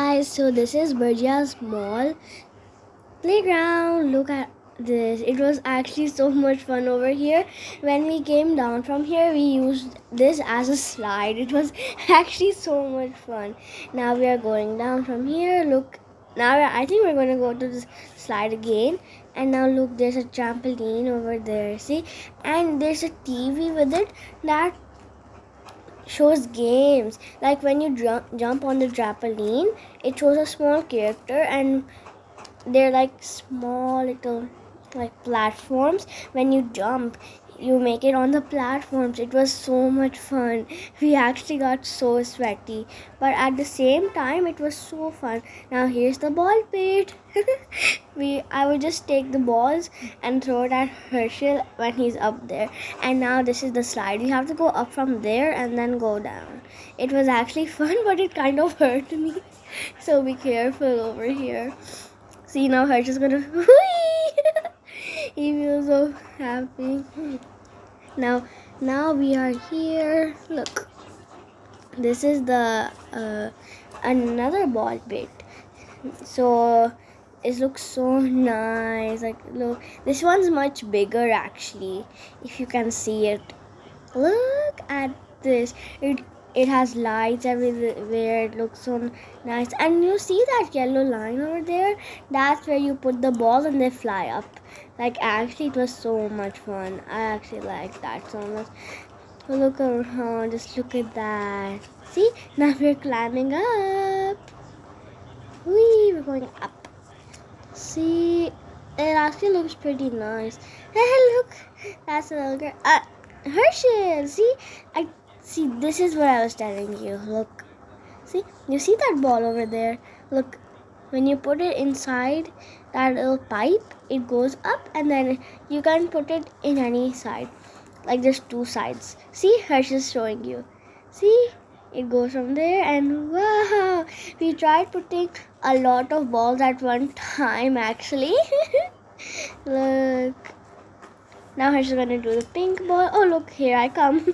guys, so this is Berjia's mall playground. Look at this. It was actually so much fun over here. When we came down from here, we used this as a slide. It was actually so much fun. Now we are going down from here. Look, I think we're going to go to this slide again. And now look, there's a trampoline over there. See? And there's a TV with it that shows games. Like when you jump on the trampoline, it shows a small character, and they're like small little like platforms. When you jump, you make it on the platforms. It was so much fun. We actually got so sweaty, but at the same time it was so fun. Now here's the ball pit. I would just take the balls and throw it at Herschel when he's up there. And now this is the slide. You have to go up from there and then go down. It was actually fun, but it kind of hurt me. So be careful over here. See, now Herschel's gonna he feels so happy. Now we are here. Look, this is the another ball pit. So it looks so nice. Like, look, this one's much bigger actually, if you can see it. Look at this. It has lights everywhere. It looks so nice. And you see that yellow line over there? That's where you put the balls and they fly up. Like, actually it was so much fun. I actually like that so much. So look around, just look at that. See, now we're climbing up. Whee, we're going up. See, it actually looks pretty nice. Hey, look, that's a little girl. Herschel, see, this is what I was telling you. Look, see, you see that ball over there? Look, when you put it inside that little pipe, it goes up, and then you can put it in any side. Like, there's two sides. See, Herschel's showing you. See, it goes from there, and wow, we tried putting a lot of balls at one time actually. Look, now Herschel's gonna do the pink ball. Oh, look, here I come.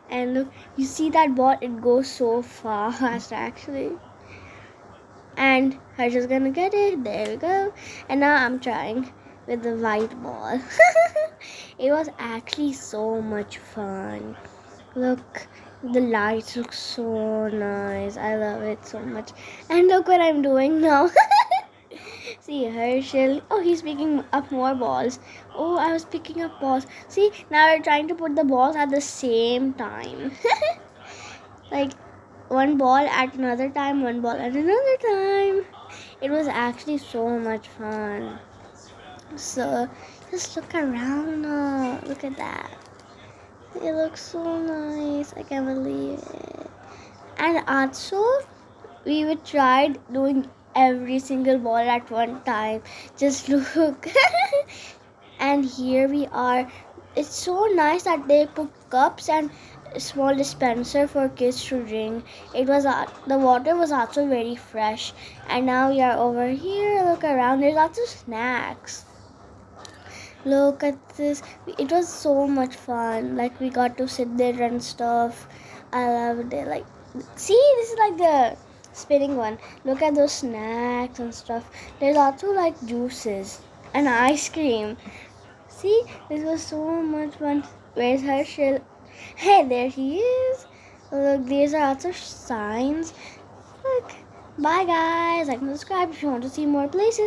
And look, you see that ball? It goes so fast actually. And Herschel's gonna get it. There we go. And now I'm trying with the white ball. It was actually so much fun. Look, the lights look so nice. I love it so much. And look what I'm doing now. See, Herschel. Oh, he's picking up more balls. Oh, I was picking up balls. See, now we're trying to put the balls at the same time. Like, one ball at another time, one ball at another time. It was actually so much fun. So, just look around now. Look at that. It looks so nice. I can't believe it. And also, we would try doing every single ball at one time. Just look. And here we are. It's so nice that they put cups and a small dispenser for kids to drink. It was the water was also very fresh. And now we are over here. Look around. There's lots of snacks. Look at this. It was so much fun. Like, we got to sit there and stuff. I loved it. Like, see, this is like the spinning one. Look at those snacks and stuff. There's also like juices and ice cream. See, this was so much fun. Where's Herschel? Hey, there he is. Look, these are also signs. Look. Bye guys. Like and subscribe if you want to see more places.